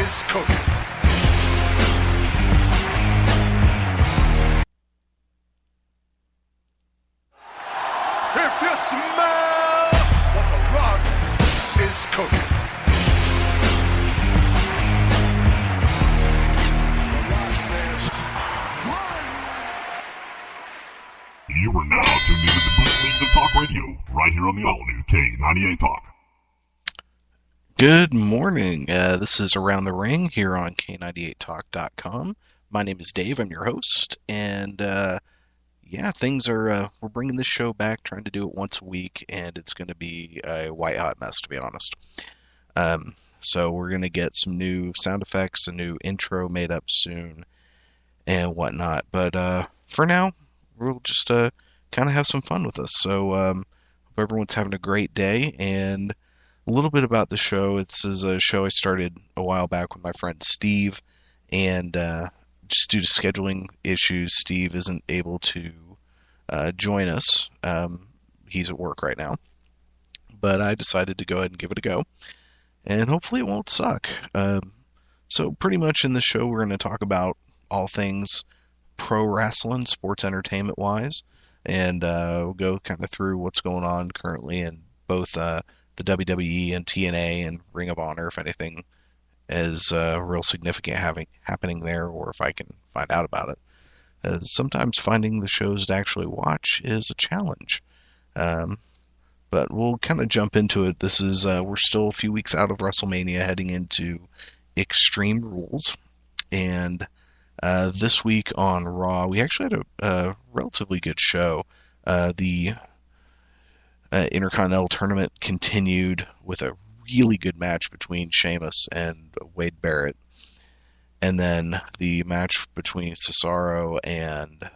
is cooking. If you smell what the rock is cooking. The rock says, You are now tuned into the Bush Leagues of Talk Radio, right here on the all-new K98 Talk. Good morning. This is Around the Ring here on K98Talk.com. My name is Dave. I'm your host. And, things are, we're bringing this show back, trying to do it once a week, and it's going to be a white-hot mess, to be honest. So we're going to get some new sound effects, a new intro made up soon, and whatnot. But for now, we'll just kind of have some fun with this. So hope everyone's having a great day, and a little bit about the show. This is a show I started a while back with my friend Steve, and just due to scheduling issues, Steve isn't able to join us. He's at work right now, but I decided to go ahead and give it a go, and hopefully it won't suck. So pretty much in the show, we're going to talk about all things pro wrestling, sports entertainment wise, and we'll go kind of through what's going on currently in both the WWE and TNA and Ring of Honor, if anything is real significant happening there, or if I can find out about it. Sometimes finding the shows to actually watch is a challenge. But we'll kind of jump into it. This is we're still a few weeks out of WrestleMania, heading into Extreme Rules, and this week on Raw, we actually had a relatively good show. The Intercontinental Tournament continued with a really good match between Sheamus and Wade Barrett. And then the match between Cesaro and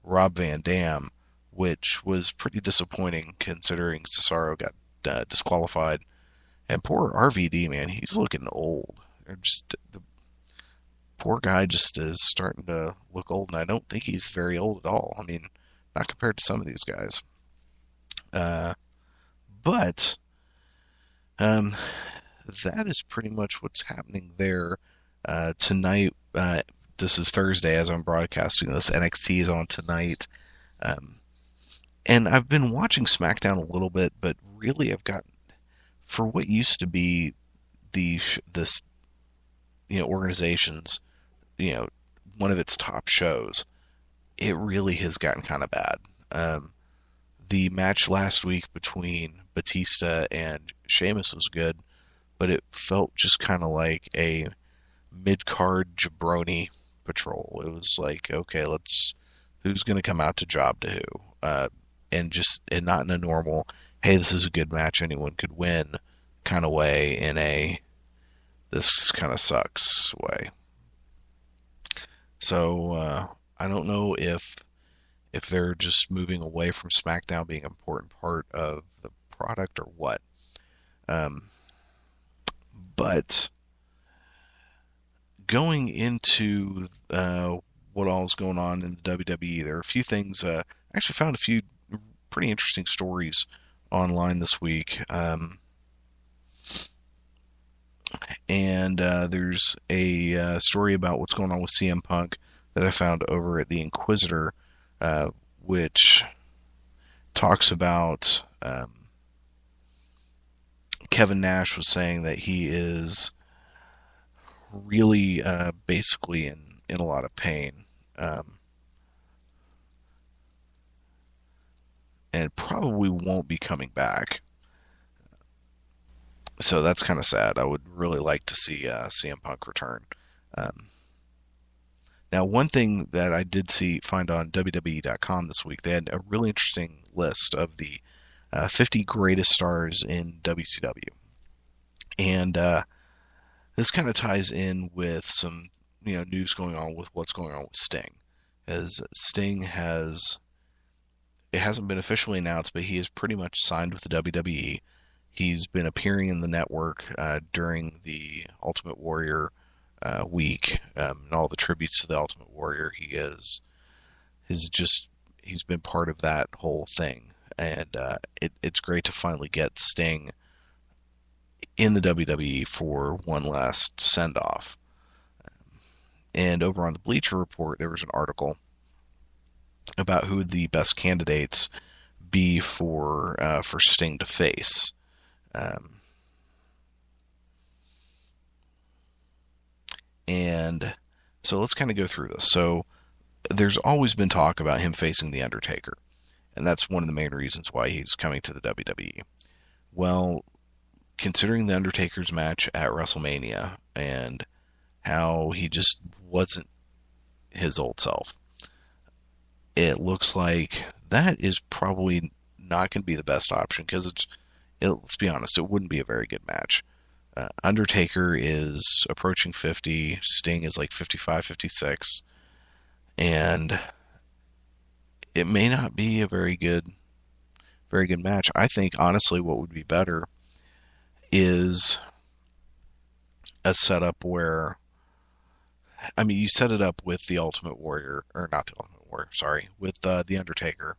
Rob Van Dam, which was pretty disappointing considering Cesaro got disqualified. And poor RVD, man, he's looking old. The poor guy just is starting to look old, and I don't think he's very old at all. I mean, not compared to some of these guys. But that is pretty much what's happening there. Tonight, this is Thursday as I'm broadcasting this. NXT is on tonight. And I've been watching SmackDown a little bit, but really I've gotten, for what used to be this organization's, one of its top shows, it really has gotten kind of bad. The match last week between Batista and Sheamus was good, but it felt just kind of like a mid-card jabroni patrol. It was like, okay, who's going to come out to job to who? And not in a normal, hey, this is a good match, anyone could win kind of way, in a this kind of sucks way. So I don't know if they're just moving away from SmackDown being an important part of the product or what. But going into what all is going on in the WWE, there are a few things. I actually found a few pretty interesting stories online this week. And there's a story about what's going on with CM Punk that I found over at the Inquisitor, which talks about Kevin Nash was saying that he is really basically in a lot of pain, and probably won't be coming back. So that's kind of sad. I would really like to see CM Punk return. Now, one thing that I did find on WWE.com this week, they had a really interesting list of the 50 greatest stars in WCW. And this kind of ties in with some news going on with what's going on with Sting. As Sting it hasn't been officially announced, but he is pretty much signed with the WWE. He's been appearing in the network during the Ultimate Warrior week, and all the tributes to the Ultimate Warrior. He's been part of that whole thing, and it's great to finally get Sting in the WWE for one last send-off. And over on the Bleacher Report, there was an article about who the best candidates be for Sting to face. And so let's kind of go through this. So there's always been talk about him facing The Undertaker, and that's one of the main reasons why he's coming to the WWE. Well, considering The Undertaker's match at WrestleMania and how he just wasn't his old self, it looks like that is probably not going to be the best option because let's be honest, it wouldn't be a very good match. Undertaker is approaching 50, Sting is like 55, 56, and it may not be a very good match. I think honestly what would be better is a setup where, I mean, you set it up with the Ultimate Warrior, or not the Ultimate Warrior, sorry, with the Undertaker,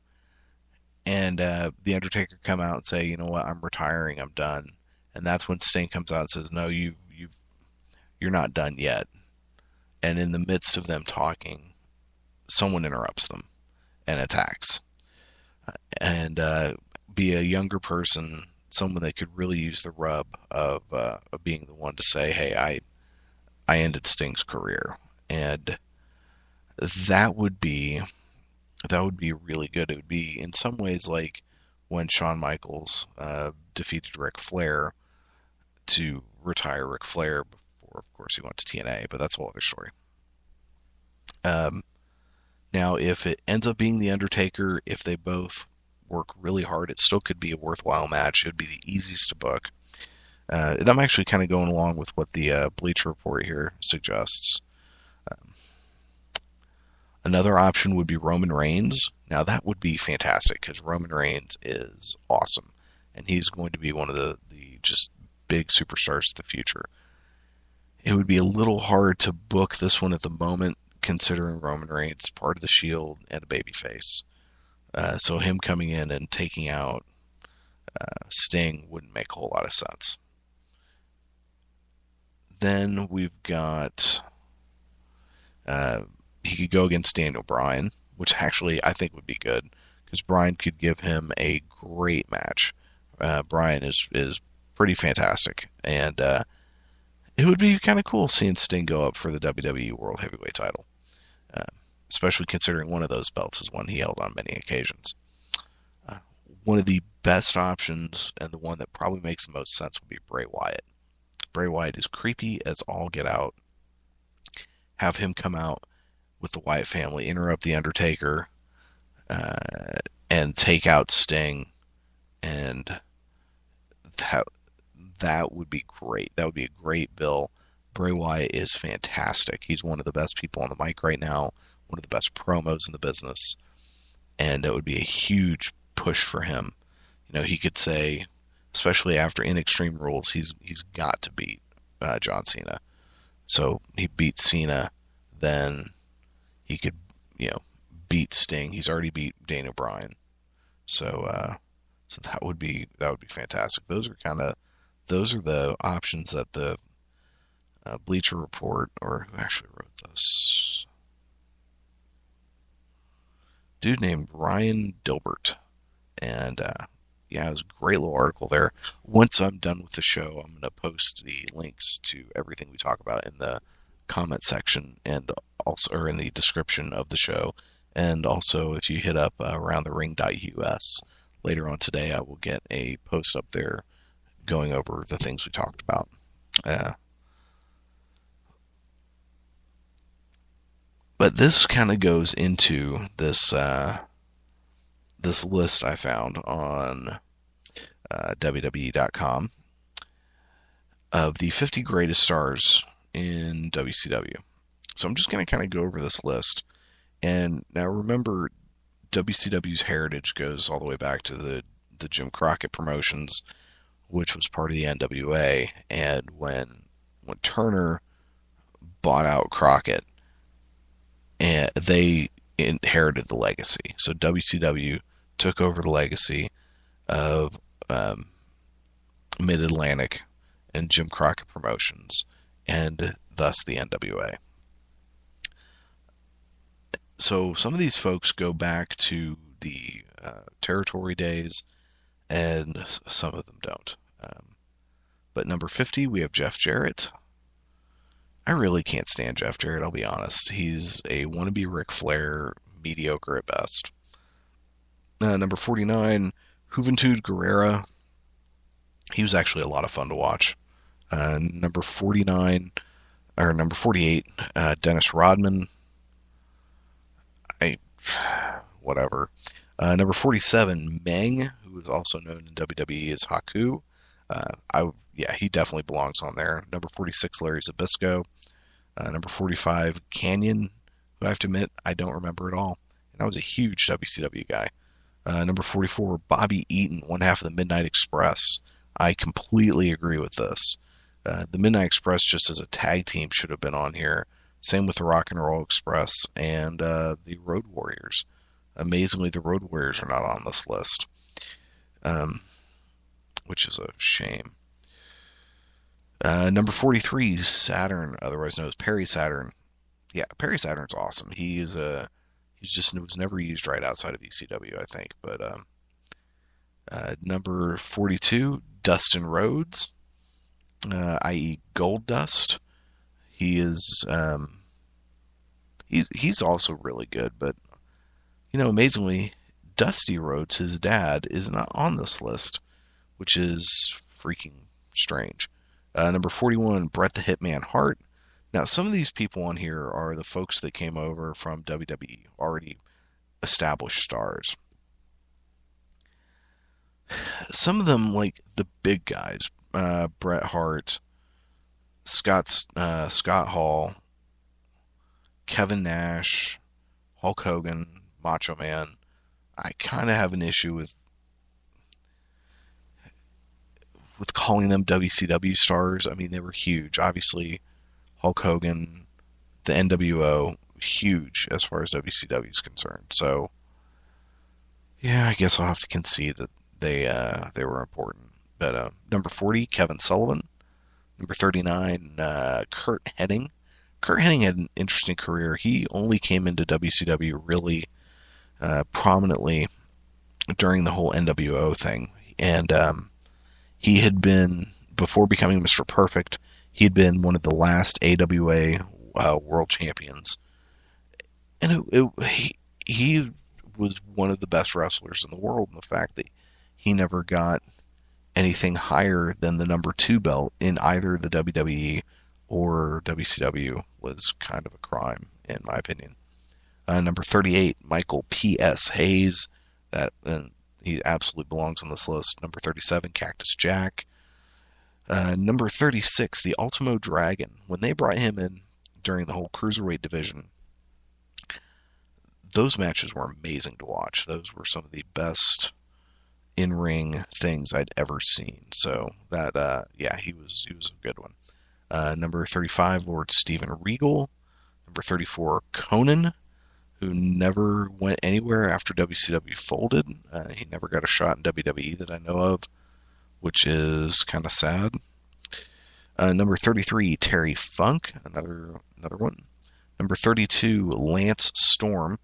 and the Undertaker come out and say, you know what, I'm retiring, I'm done, and that's when Sting comes out and says, no, you're not done yet, and in the midst of them talking, someone interrupts them and attacks, and be a younger person, someone that could really use the rub of being the one to say, hey, I ended Sting's career, and that would be really good. It would be in some ways like when Shawn Michaels defeated Ric Flair to retire Ric Flair before, of course, he went to TNA, but that's a whole other story. Now, if it ends up being The Undertaker, if they both work really hard, it still could be a worthwhile match. It would be the easiest to book. And I'm actually kind of going along with what the Bleacher Report here suggests. Another option would be Roman Reigns. Now, that would be fantastic because Roman Reigns is awesome, and he's going to be one of the just big superstars of the future. It would be a little hard to book this one at the moment, considering Roman Reigns part of the Shield and a babyface. So him coming in and taking out Sting wouldn't make a whole lot of sense. Then we've got he could go against Daniel Bryan, which actually I think would be good because Bryan could give him a great match. Bryan is pretty fantastic, and it would be kind of cool seeing Sting go up for the WWE World Heavyweight title, especially considering one of those belts is one he held on many occasions. One of the best options, and the one that probably makes the most sense, would be Bray Wyatt. Bray Wyatt is creepy as all get out. Have him come out with the Wyatt family, interrupt The Undertaker, and take out Sting, and that would be great. That would be a great bill. Bray Wyatt is fantastic. He's one of the best people on the mic right now, one of the best promos in the business, and that would be a huge push for him. You know, he could say, especially after in Extreme Rules, he's got to beat John Cena. So he beats Cena, then he could, beat Sting. He's already beat Daniel Bryan. So that would be fantastic. Those are the options that the Bleacher Report, or who actually wrote this? Dude named Ryan Dilbert. And it was a great little article there. Once I'm done with the show, I'm going to post the links to everything we talk about in the comment section, and also or in the description of the show. And also, if you hit up aroundthering.us later on today, I will get a post up there going over the things we talked about. But this kind of goes into this this list I found on WWE.com of the 50 greatest stars in WCW. So I'm just going to kind of go over this list. And now remember, WCW's heritage goes all the way back to the Jim Crockett promotions, which was part of the NWA. And when Turner bought out Crockett, and they inherited the legacy. So WCW took over the legacy of Mid-Atlantic and Jim Crockett Promotions, and thus the NWA. So some of these folks go back to the territory days, and some of them don't. But number 50, we have Jeff Jarrett. I really can't stand Jeff Jarrett, I'll be honest. He's a wannabe Ric Flair, mediocre at best. Number 49, Juventud Guerrera. He was actually a lot of fun to watch. Number 48, Dennis Rodman. Whatever. Number 47, Meng, who is also known in WWE as Haku. He definitely belongs on there. Number 46, Larry Zbyszko. Number 45, Canyon, who I have to admit, I don't remember at all. And I was a huge WCW guy. Number 44, Bobby Eaton, one half of the Midnight Express. I completely agree with this. The Midnight Express, just as a tag team, should have been on here. Same with the Rock and Roll Express and the Road Warriors. Amazingly, the Road Warriors are not on this list, which is a shame. Number 43, Saturn, otherwise known as Perry Saturn. Yeah, Perry Saturn's awesome. He's just was never used right outside of ECW, I think. But number 42, Dustin Rhodes, i.e. Gold Dust. He is he's also really good, but amazingly, Dusty Rhodes, his dad, is not on this list, which is freaking strange. Number 41, Bret the Hitman Hart. Now, some of these people on here are the folks that came over from WWE, already established stars. Some of them, like the big guys, Bret Hart, Scott Hall, Kevin Nash, Hulk Hogan, Macho Man. I kind of have an issue with calling them WCW stars. I mean, they were huge. Obviously, Hulk Hogan, the NWO, huge as far as WCW is concerned. So, yeah, I guess I'll have to concede that they were important. But number 40, Kevin Sullivan. Number 39, Kurt Hennig. Kurt Hennig had an interesting career. He only came into WCW really prominently during the whole NWO thing. And he had been, before becoming Mr. Perfect, he had been one of the last AWA world champions. And he was one of the best wrestlers in the world, and the fact that he never got anything higher than the number 2 belt in either the WWE or WCW was kind of a crime, in my opinion. Number 38, Michael P.S. Hayes. He absolutely belongs on this list. Number 37, Cactus Jack. Number 36, the Ultimo Dragon. When they brought him in during the whole Cruiserweight division, those matches were amazing to watch. Those were some of the best in-ring things I'd ever seen. So that, he was a good one. Number 35, Lord Steven Regal. Number 34, Conan, who never went anywhere after WCW folded. He never got a shot in WWE that I know of, which is kind of sad. Number 33, Terry Funk, another one. Number 32, Lance Storm.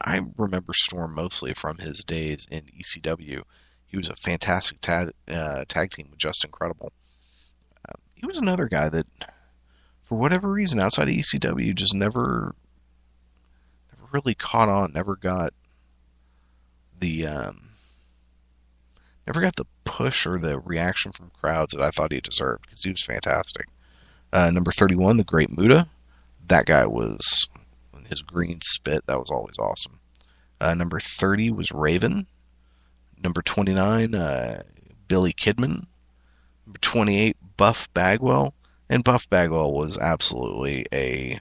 I remember Storm mostly from his days in ECW. He was a fantastic tag team with Just Incredible. He was another guy that, for whatever reason, outside of ECW, just never really caught on. Never got the push or the reaction from crowds that I thought he deserved, because he was fantastic. Number 31, the Great Muta. That guy was, his green spit, that was always awesome. Number 30 was Raven. Number 29, Billy Kidman. Number 28, Buff Bagwell. And Buff Bagwell was absolutely a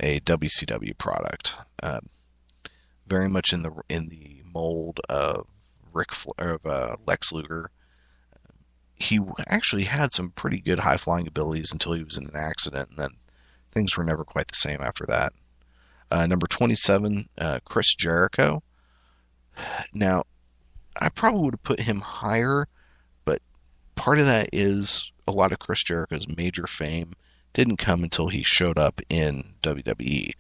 WCW product. Very much in the mold of Lex Luger. He actually had some pretty good high-flying abilities until he was in an accident, and then things were never quite the same after that. Number 27, Chris Jericho. Now, I probably would have put him higher, but part of that is a lot of Chris Jericho's major fame didn't come until he showed up in WWE.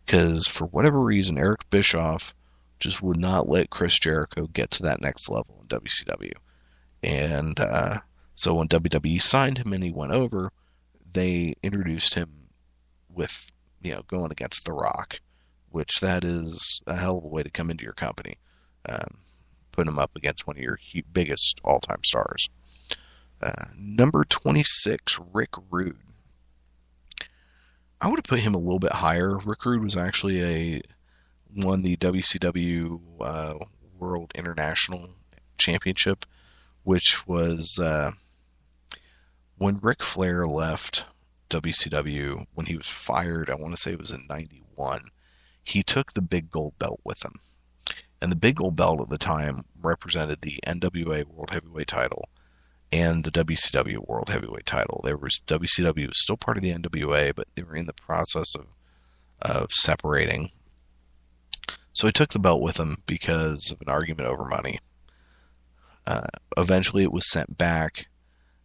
Because for whatever reason, Eric Bischoff just would not let Chris Jericho get to that next level in WCW. And so when WWE signed him and he went over, they introduced him with, going against The Rock, which that is a hell of a way to come into your company. Put him up against one of your biggest all-time stars. Number 26, Rick Rude. I would have put him a little bit higher. Rick Rude was actually won the WCW World International Championship, which was when Ric Flair left WCW, when he was fired, I want to say it was in 91, he took the big gold belt with him. And the big gold belt at the time represented the NWA World Heavyweight title and the WCW World Heavyweight title. WCW was still part of the NWA, but they were in the process of separating. So he took the belt with him because of an argument over money. Eventually it was sent back.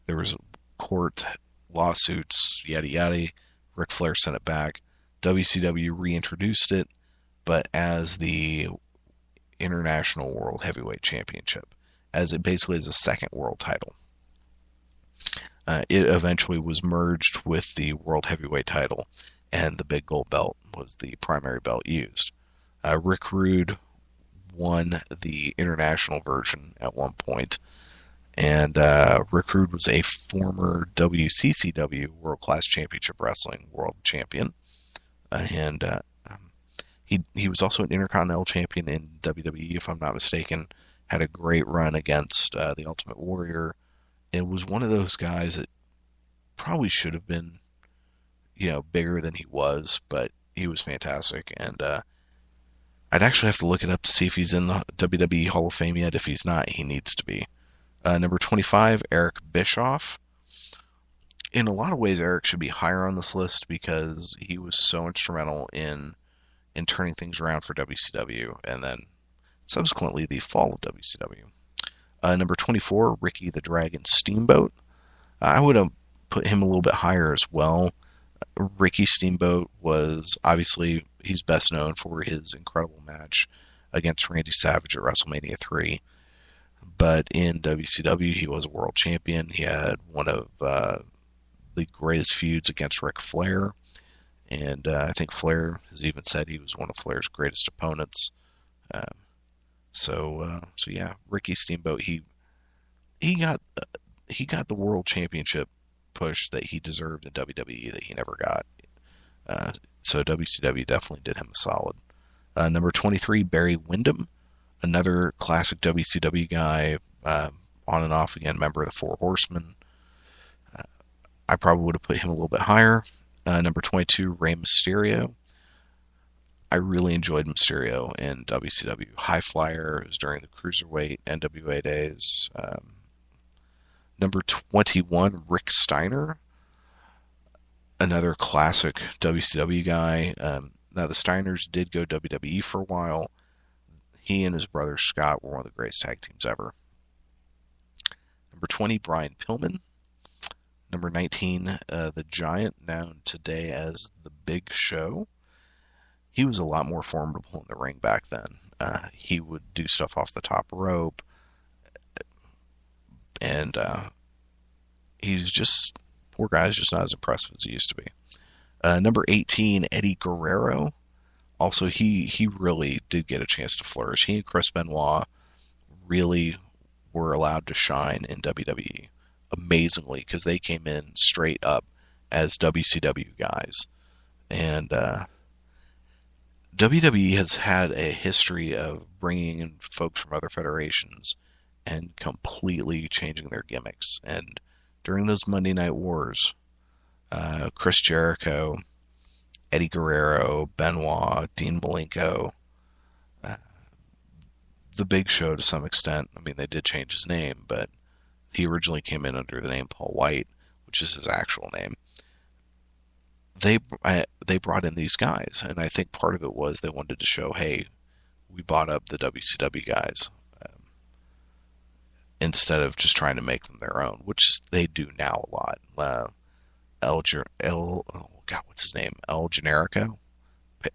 There was court lawsuits, yada yada. Ric Flair sent it back. WCW reintroduced it, but as the International World Heavyweight Championship, as it basically is a second world title. It eventually was merged with the World Heavyweight title, and the big gold belt was the primary belt used. Rick Rude won the international version at one point, and Rick Rude was a former WCCW World Class Championship Wrestling World Champion, and he was also an Intercontinental Champion in WWE, if I'm not mistaken. Had a great run against the Ultimate Warrior, and was one of those guys that probably should have been, bigger than he was, but he was fantastic. And I'd actually have to look it up to see if he's in the WWE Hall of Fame yet. If he's not, he needs to be. Number 25, Eric Bischoff. In a lot of ways, Eric should be higher on this list because he was so instrumental in turning things around for WCW, and then subsequently the fall of WCW. Number 24, Ricky the Dragon Steamboat. I would have put him a little bit higher as well. Ricky Steamboat was, obviously, he's best known for his incredible match against Randy Savage at WrestleMania 3. But in WCW, he was a world champion. He had one of the greatest feuds against Ric Flair. And I think Flair has even said he was one of Flair's greatest opponents. So yeah, Ricky Steamboat, he got the world championship push that he deserved in WWE that he never got. So WCW definitely did him a solid. Number 23, Barry Windham, another classic WCW guy, on and off again, member of the Four Horsemen. I probably would have put him a little bit higher. Number 22, Rey Mysterio. I really enjoyed Mysterio in WCW. High Flyer, it was during the Cruiserweight NWA days. Number 21, Rick Steiner. Another classic WCW guy. Now, the Steiners did go WWE for a while. He and his brother Scott were one of the greatest tag teams ever. Number 20, Brian Pillman. Number 19, The Giant, known today as The Big Show. He was a lot more formidable in the ring back then. He would do stuff off the top rope. And poor guy's just not as impressive as he used to be. Number 18, Eddie Guerrero. Also, he really did get a chance to flourish. He and Chris Benoit really were allowed to shine in WWE amazingly because they came in straight up as WCW guys. And WWE has had a history of bringing in folks from other federations and completely changing their gimmicks. And during those Monday Night Wars, Chris Jericho, Eddie Guerrero, Benoit, Dean Malenko, The Big Show to some extent. I mean, they did change his name, but he originally came in under the name Paul White, which is his actual name. They brought in these guys, and I think part of it was they wanted to show, hey, we bought up the WCW guys. instead of just trying to make them their own, which they do now a lot. Oh God, what's his name? El Generico.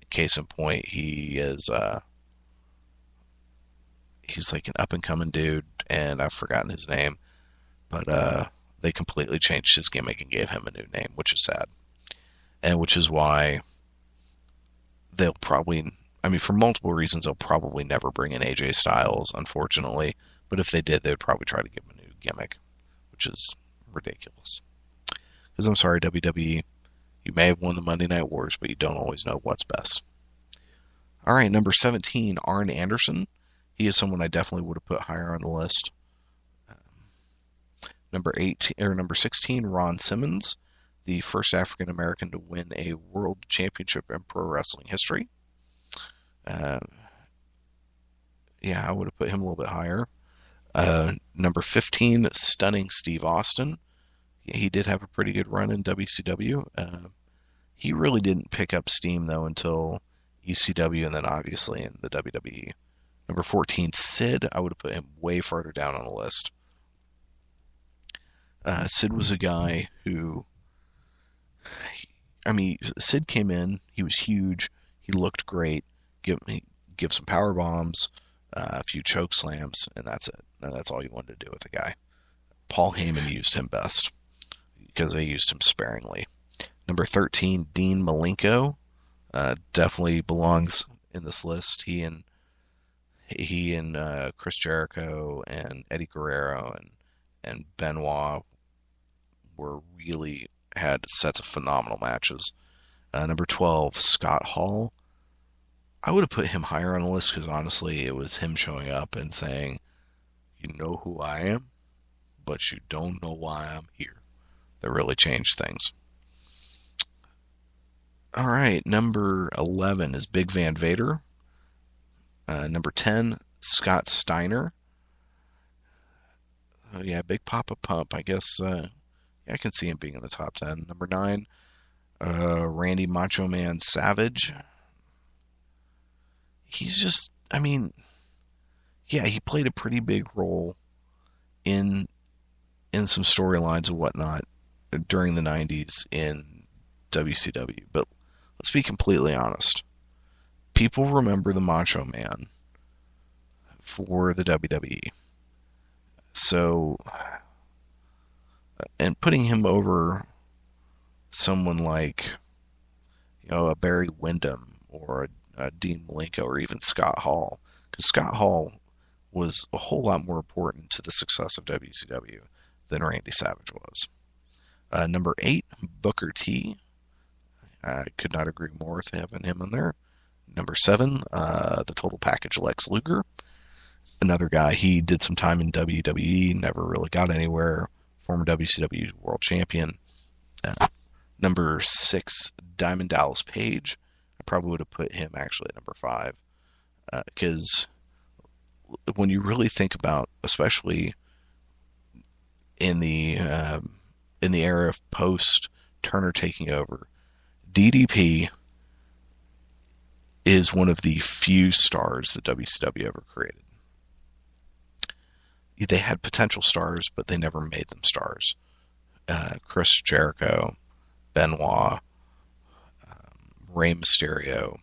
Case in point, he's like an up and coming dude, and I've forgotten his name, but they completely changed his gimmick and gave him a new name, which is sad, and which is why they'll probably, I mean, for multiple reasons, they'll probably never bring in AJ Styles, unfortunately. But if they did, they would probably try to give him a new gimmick, which is ridiculous. Because I'm sorry, WWE, you may have won the Monday Night Wars, but you don't always know what's best. All right, number 17, Arn Anderson. He is someone I definitely would have put higher on the list. Number 16, Ron Simmons, the first African American to win a world championship in pro wrestling history. I would have put him a little bit higher. Number 15, Stunning Steve Austin. He did have a pretty good run in WCW. He really didn't pick up steam, though, until ECW and then obviously in the WWE. Number 14, Sid. I would have put him way farther down on the list. Sid was a guy who, Sid came in, he was huge, he looked great, give some power bombs, a few choke slams, and that's it. And that's all you wanted to do with the guy. Paul Heyman used him best because they used him sparingly. Number 13, Dean Malenko, definitely belongs in this list. He and Chris Jericho and Eddie Guerrero and Benoit had sets of phenomenal matches. Number 12, Scott Hall. I would have put him higher on the list because honestly, it was him showing up and saying, "You know who I am, but you don't know why I'm here." That really changed things. All right, number 11 is Big Van Vader. Number 10, Scott Steiner. Big Papa Pump. I guess I can see him being in the top 10. Number 9, Randy Macho Man Savage. He's just, he played a pretty big role in some storylines and whatnot during the 90s in WCW. But let's be completely honest. People remember the Macho Man for the WWE. So, and putting him over someone like, a Barry Windham or a Dean Malenko or even Scott Hall, because Scott Hall was a whole lot more important to the success of WCW than Randy Savage was. Number 8, Booker T. I could not agree more with having him in there. Number 7, the total package Lex Luger. Another guy, he did some time in WWE, never really got anywhere. Former WCW World Champion. Number 6, Diamond Dallas Page. I probably would have put him actually at number 5. Because when you really think about, especially in the era of post Turner taking over, DDP is one of the few stars that WCW ever created. They had potential stars, but they never made them stars. Chris Jericho, Benoit, Rey Mysterio,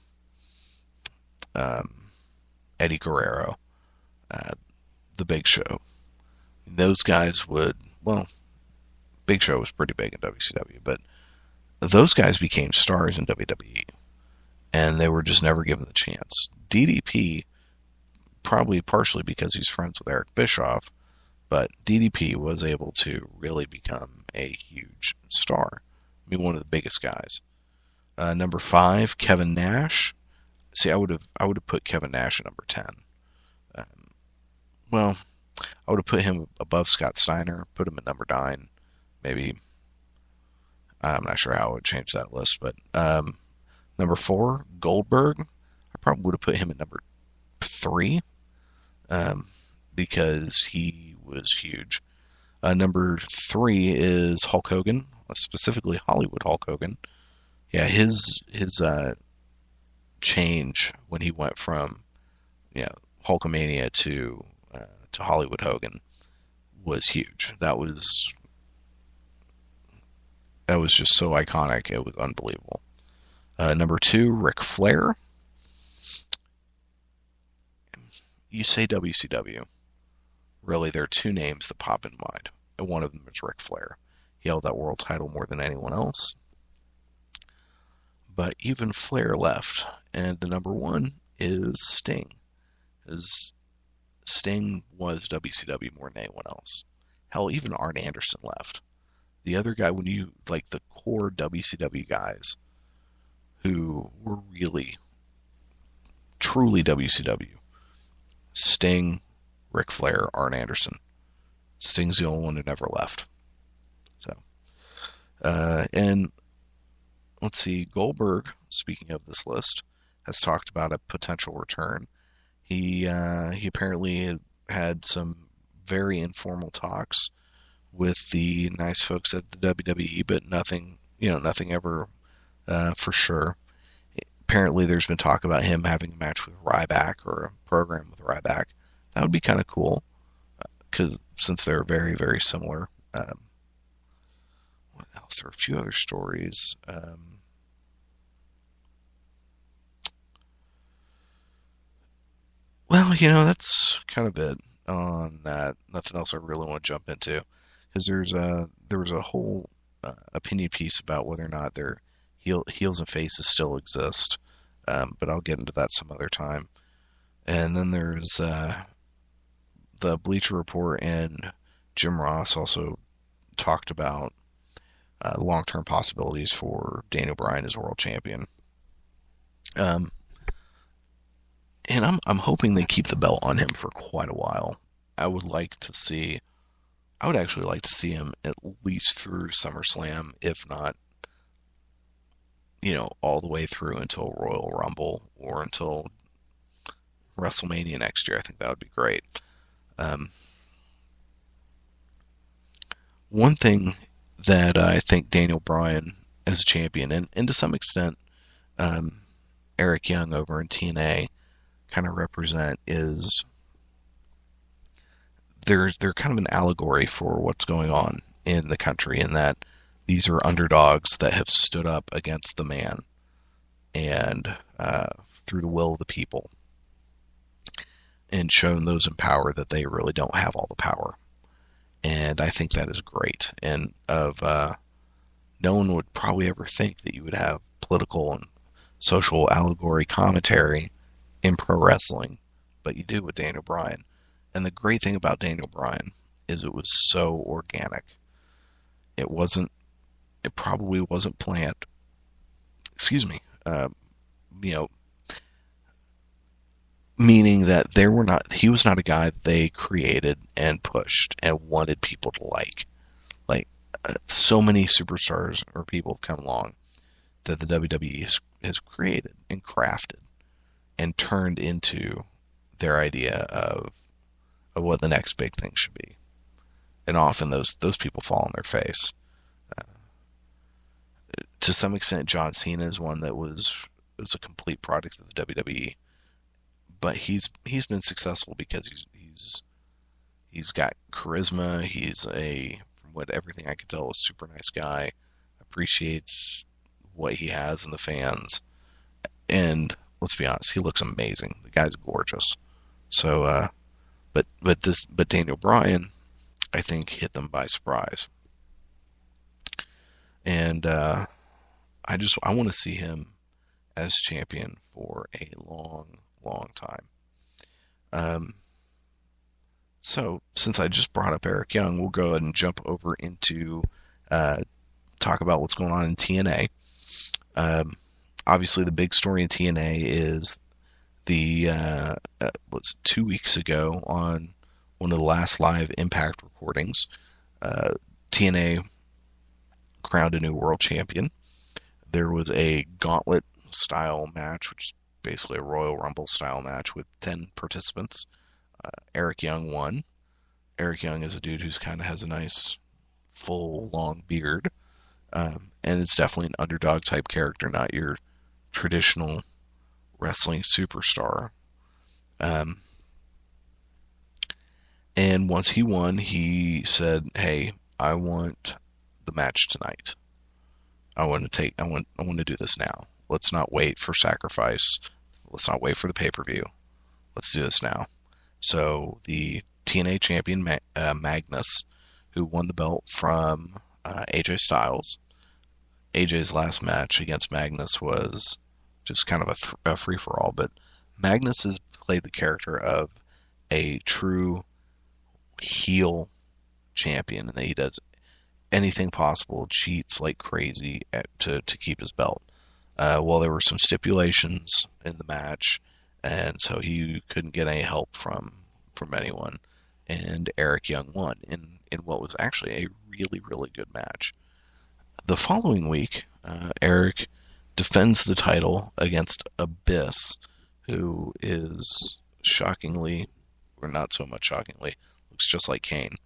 Eddie Guerrero, The Big Show. Those guys Big Show was pretty big in WCW, but those guys became stars in WWE, and they were just never given the chance. DDP, probably partially because he's friends with Eric Bischoff, but DDP was able to really become a huge star. One of the biggest guys. Number 5, Kevin Nash. See, I would have put Kevin Nash at number 10. I would have put him above Scott Steiner, put him at number 9. Maybe, I'm not sure how I would change that list, but number 4, Goldberg. I probably would have put him at number 3 because he was huge. Number 3 is Hulk Hogan, specifically Hollywood Hulk Hogan. Yeah, his change when he went from Hulkamania to Hollywood Hogan was huge. That was just so iconic. It was unbelievable. Number 2, Ric Flair. You say WCW. Really, there are 2 names that pop in mind, and one of them is Ric Flair. He held that world title more than anyone else. But even Flair left, and the number 1 is Sting. Sting was WCW more than anyone else. Hell, even Arn Anderson left. The other guy, when you, like, the core WCW guys who were really, truly WCW, Sting, Ric Flair, Arn Anderson. Sting's the only one who never left. So, and let's see, Goldberg, speaking of this list, has talked about a potential return. He apparently had some very informal talks with the nice folks at the WWE, but nothing ever for sure. Apparently, there's been talk about him having a match with Ryback or a program with Ryback. That would be kind of cool, because since they're very, very similar. What else? There are a few other stories. Well, that's kind of it on that. Nothing else I really want to jump into, because there was a whole opinion piece about whether or not their heels and faces still exist, but I'll get into that some other time. And then there's the Bleacher Report, and Jim Ross also talked about long-term possibilities for Daniel Bryan as world champion. And I'm hoping they keep the belt on him for quite a while. I would actually like to see him at least through SummerSlam, if not, all the way through until Royal Rumble or until WrestleMania next year. I think that would be great. One thing that I think Daniel Bryan as a champion, and to some extent Eric Young over in TNA kind of represent, is they're kind of an allegory for what's going on in the country, in that these are underdogs that have stood up against the man and through the will of the people, and shown those in power that they really don't have all the power. And I think that is great. And no one would probably ever think that you would have political and social allegory commentary in pro wrestling, but you do with Daniel Bryan. And the great thing about Daniel Bryan is it was so organic. It probably wasn't planned. Excuse me. Meaning that he was not a guy that they created and pushed and wanted people to like. So many superstars or people have come along that the WWE has created and crafted and turned into their idea of what the next big thing should be. And often those people fall on their face. To some extent, John Cena is one that was a complete product of the WWE, but he's been successful because he's got charisma. He's from what everything I could tell, a super nice guy, appreciates what he has in the fans, and let's be honest, he looks amazing. The guy's gorgeous. So, but Daniel Bryan, I think, hit them by surprise, and I want to see him as champion for a long, long time. So since I just brought up Eric Young, we'll go ahead and jump over into talk about what's going on in TNA. Obviously, the big story in TNA is the 2 weeks ago on one of the last live Impact recordings, TNA crowned a new world champion. There was a gauntlet style match, which is basically a Royal Rumble style match with 10 participants. Eric Young won. Eric Young is a dude who's kind of has a nice full long beard, and it's definitely an underdog type character, not your traditional wrestling superstar. And once he won, he said, "Hey, I want the match tonight. I want to do this now. Let's not wait for Sacrifice. Let's not wait for the pay-per-view. Let's do this now." So the TNA champion Magnus, who won the belt from AJ Styles. AJ's last match against Magnus was just kind of a free-for-all, but Magnus has played the character of a true heel champion, and that he does anything possible, cheats like crazy to keep his belt. Well, there were some stipulations in the match, and so he couldn't get any help from anyone. And Eric Young won in what was actually a really, really good match. The following week, Eric defends the title against Abyss, who is shockingly, or not so much shockingly, looks just like Kane.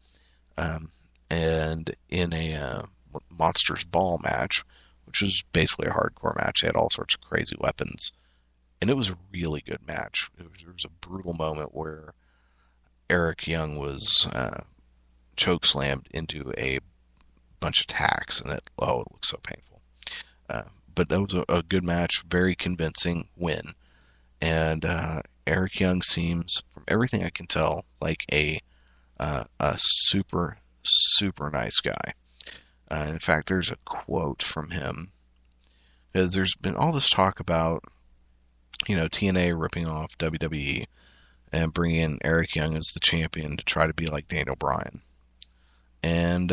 And in a Monsters Ball match, which was basically a hardcore match, they had all sorts of crazy weapons. And it was a really good match. There was a brutal moment where Eric Young was chokeslammed into a bunch of tacks, and it looked so painful. But that was a good match, very convincing win. And Eric Young seems, from everything I can tell, like a super, super nice guy. In fact, there's a quote from him, because there's been all this talk about, TNA ripping off WWE and bringing in Eric Young as the champion to try to be like Daniel Bryan. And,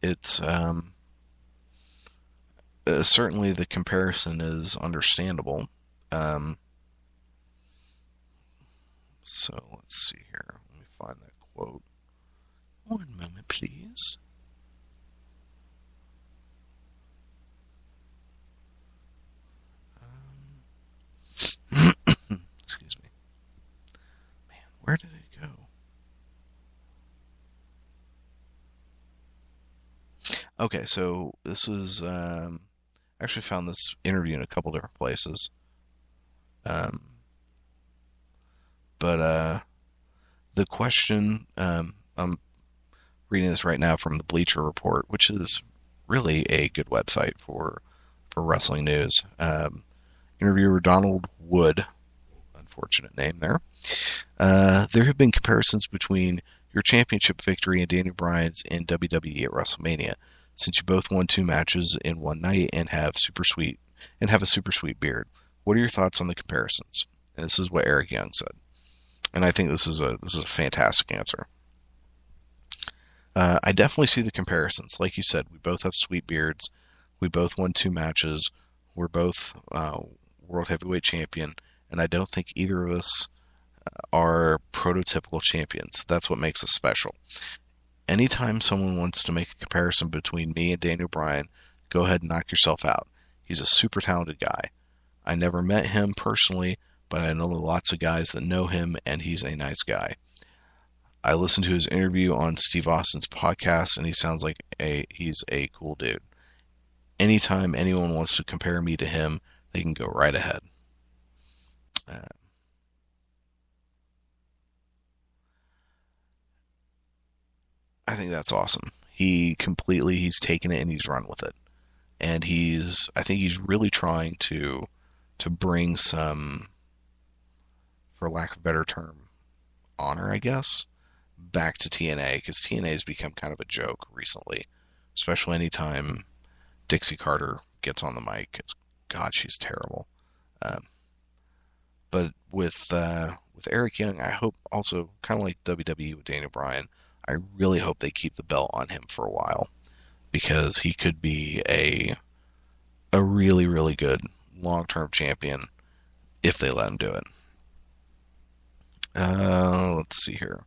it's certainly the comparison is understandable. So let's see here. Let me find that quote. One moment, please. Excuse me. Man, where did it go? Okay, so this was I actually found this interview in a couple different places. But the question, I'm reading this right now from the Bleacher Report, which is really a good website for wrestling news. Interviewer Donald Wood, unfortunate name there. There have been comparisons between your championship victory and Daniel Bryan's in WWE at WrestleMania, since you both won 2 matches in one night and have a super sweet beard. What are your thoughts on the comparisons? And this is what Eric Young said. And I think this is a fantastic answer. I definitely see the comparisons. Like you said, we both have sweet beards. We both won 2 matches. We're both World Heavyweight Champion. And I don't think either of us are prototypical champions. That's what makes us special. Anytime someone wants to make a comparison between me and Daniel Bryan, go ahead and knock yourself out. He's a super talented guy. I never met him personally, but I know lots of guys that know him, and he's a nice guy. I listened to his interview on Steve Austin's podcast, and he sounds like he's a cool dude. Anytime anyone wants to compare me to him, they can go right ahead. I think that's awesome. He's taken it and he's run with it. And I think he's really trying to bring some, for lack of a better term, honor, I guess, back to TNA, because TNA has become kind of a joke recently, especially anytime Dixie Carter gets on the mic. God, she's terrible. But with Eric Young, I hope also, kind of like WWE with Daniel Bryan, I really hope they keep the belt on him for a while, because he could be a really, really good long-term champion if they let him do it. Let's see here.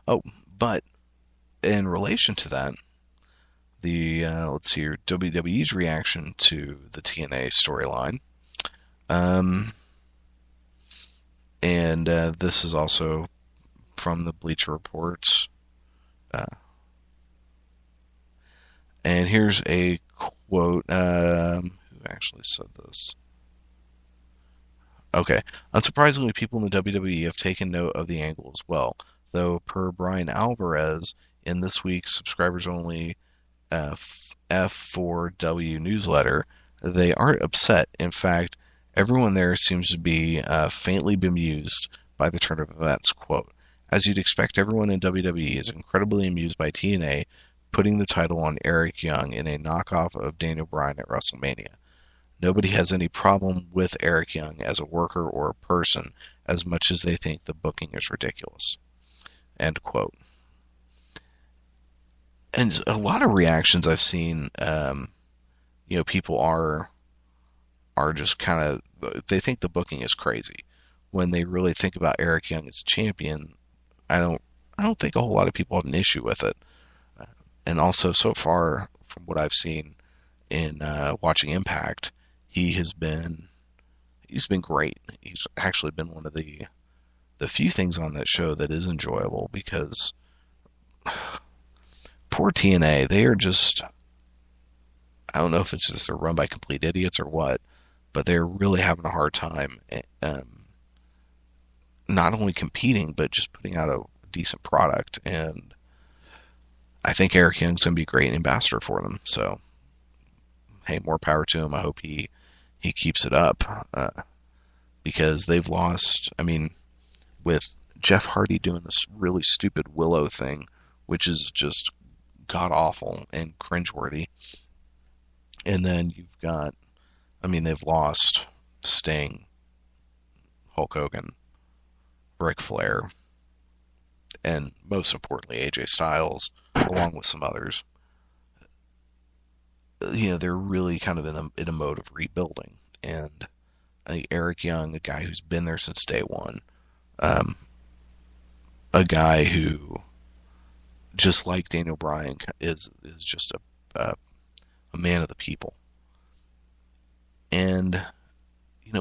Oh, but in relation to that, let's see here, WWE's reaction to the TNA storyline. And this is also from the Bleacher Reports. And here's a quote. Who actually said this? Okay. Unsurprisingly, people in the WWE have taken note of the angle as well, though per Brian Alvarez in this week's subscribers only F4W newsletter, they aren't upset. In fact, everyone there seems to be faintly bemused by the turn of events. Quote, as you'd expect, everyone in WWE is incredibly amused by TNA putting the title on Eric Young in a knockoff of Daniel Bryan at WrestleMania. Nobody has any problem with Eric Young as a worker or a person as much as they think the booking is ridiculous. End quote. And a lot of reactions I've seen, people are just kind of, they think the booking is crazy. When they really think about Eric Young as champion, I don't think a whole lot of people have an issue with it. And also, so far from what I've seen in watching Impact, he's been great. He's actually been one of the few things on that show that is enjoyable, because poor TNA, they are just, I don't know if it's just they're run by complete idiots or what, but they're really having a hard time not only competing, but just putting out a decent product. And I think Eric Young's going to be a great ambassador for them. So, hey, more power to him. I hope he keeps it up, because they've lost, I mean, with Jeff Hardy doing this really stupid Willow thing, which is just god-awful and cringeworthy. And then you've got, I mean, they've lost Sting, Hulk Hogan, Ric Flair, and most importantly, AJ Styles, along with some others. They're really kind of in a mode of rebuilding. And I think Eric Young, a guy who's been there since day one, a guy who, just like Daniel Bryan, is just a man of the people. And,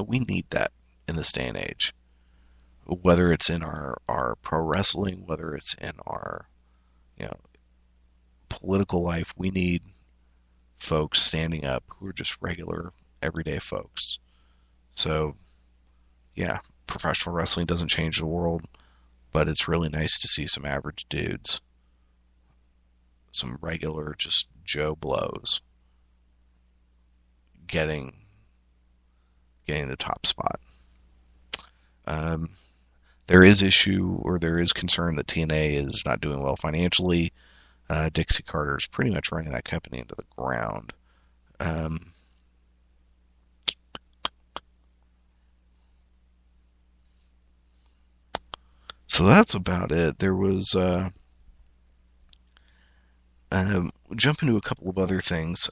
we need that in this day and age. Whether it's in our pro wrestling, whether it's in our, political life, we need folks standing up who are just regular, everyday folks. So, yeah, professional wrestling doesn't change the world, but it's really nice to see some average dudes, some regular, just Joe Blows, getting the top spot. There is concern that TNA is not doing well financially. Dixie Carter is pretty much running that company into the ground. So that's about it. There was jump into a couple of other things.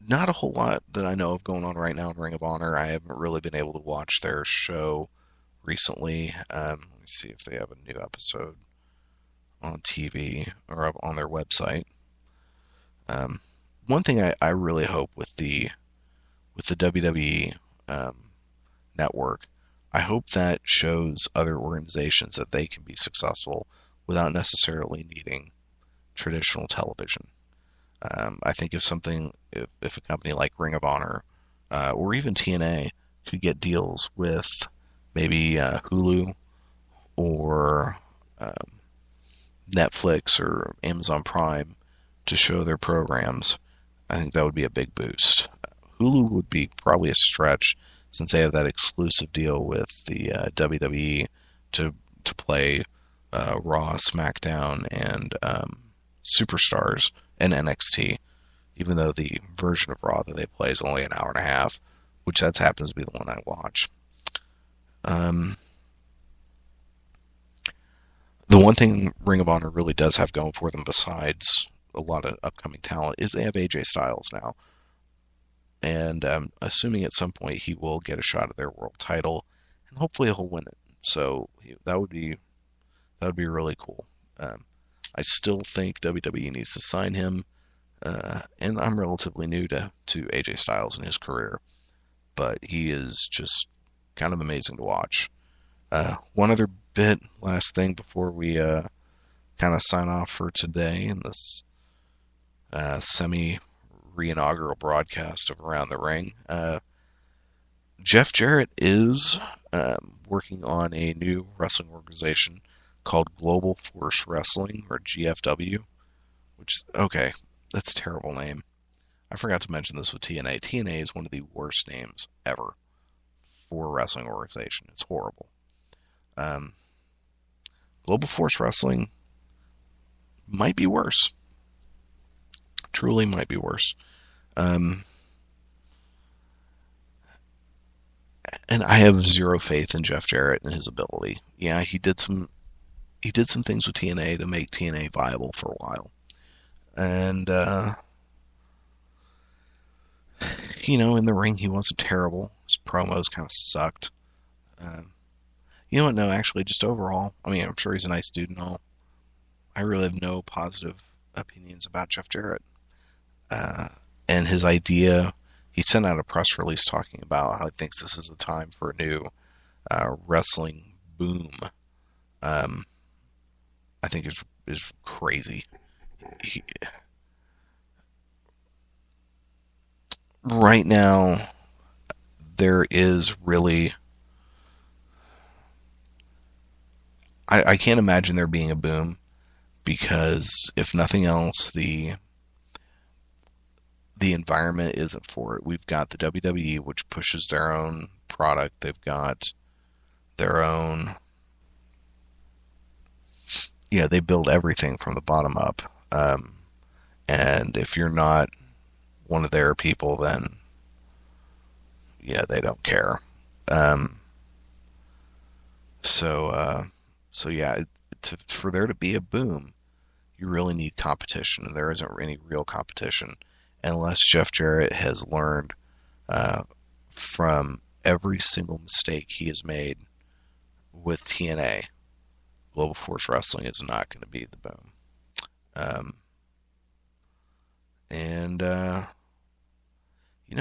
Not a whole lot that I know of going on right now in Ring of Honor. I haven't really been able to watch their show recently. Let me see if they have a new episode on TV or on their website. One thing I really hope with the WWE network, I hope that shows other organizations that they can be successful without necessarily needing traditional television. I think if a company like Ring of Honor or even TNA could get deals with maybe Hulu or Netflix or Amazon Prime to show their programs, I think that would be a big boost. Hulu would be probably a stretch, since they have that exclusive deal with the WWE to play Raw, SmackDown, and Superstars and NXT, even though the version of Raw that they play is only an hour and a half, which that happens to be the one I watch. The one thing Ring of Honor really does have going for them, besides a lot of upcoming talent, is they have AJ Styles now. And assuming at some point he will get a shot at their world title, and hopefully he'll win it. So that would be really cool. I still think WWE needs to sign him, and I'm relatively new to AJ Styles and his career, but he is just kind of amazing to watch. One other last thing before we kind of sign off for today in this semi-re-inaugural broadcast of Around the Ring. Jeff Jarrett is working on a new wrestling organization called Global Force Wrestling, or GFW, which, okay, that's a terrible name. I forgot to mention this with TNA. TNA is one of the worst names ever for a wrestling organization. It's horrible. Global Force Wrestling might be worse. Truly might be worse. And I have zero faith in Jeff Jarrett and his ability. Yeah, he did some things with TNA to make TNA viable for a while. And in the ring he wasn't terrible. His promos kind of sucked. You know what? No, actually, just overall, I mean, I'm sure he's a nice dude and all. I really have no positive opinions about Jeff Jarrett. And his idea, he sent out a press release talking about how he thinks this is the time for a new wrestling boom. I think is crazy. Right now, there is really... I can't imagine there being a boom, because if nothing else, the environment isn't for it. We've got the WWE, which pushes their own product. They've got their own... Yeah, they build everything from the bottom up. And if you're not one of their people, then yeah, they don't care. So yeah, for there to be a boom, you really need competition, and there isn't any real competition unless Jeff Jarrett has learned from every single mistake he has made with TNA. Global Force Wrestling is not going to be the boom.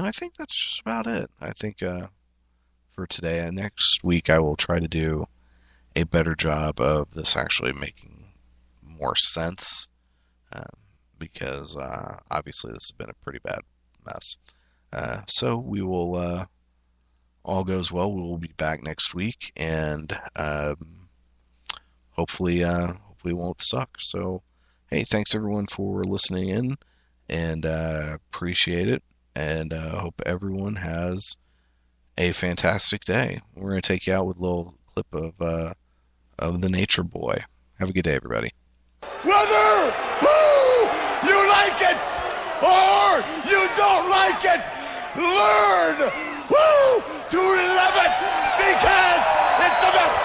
I think that's just about it. I think for today, next week I will try to do a better job of this actually making more sense, because obviously this has been a pretty bad mess. So we will, all goes well, we will be back next week, and hopefully it won't suck. So, hey, thanks everyone for listening in, and appreciate it, and hope everyone has a fantastic day. We're going to take you out with a little clip of the Nature Boy. Have a good day, everybody. Whether you like it or you don't like it, learn to love it, because it's the best.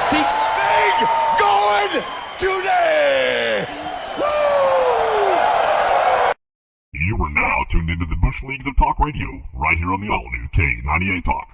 Speak big going today. You are now tuned into the Bush Leagues of Talk Radio, right here on the all-new K98 Talk.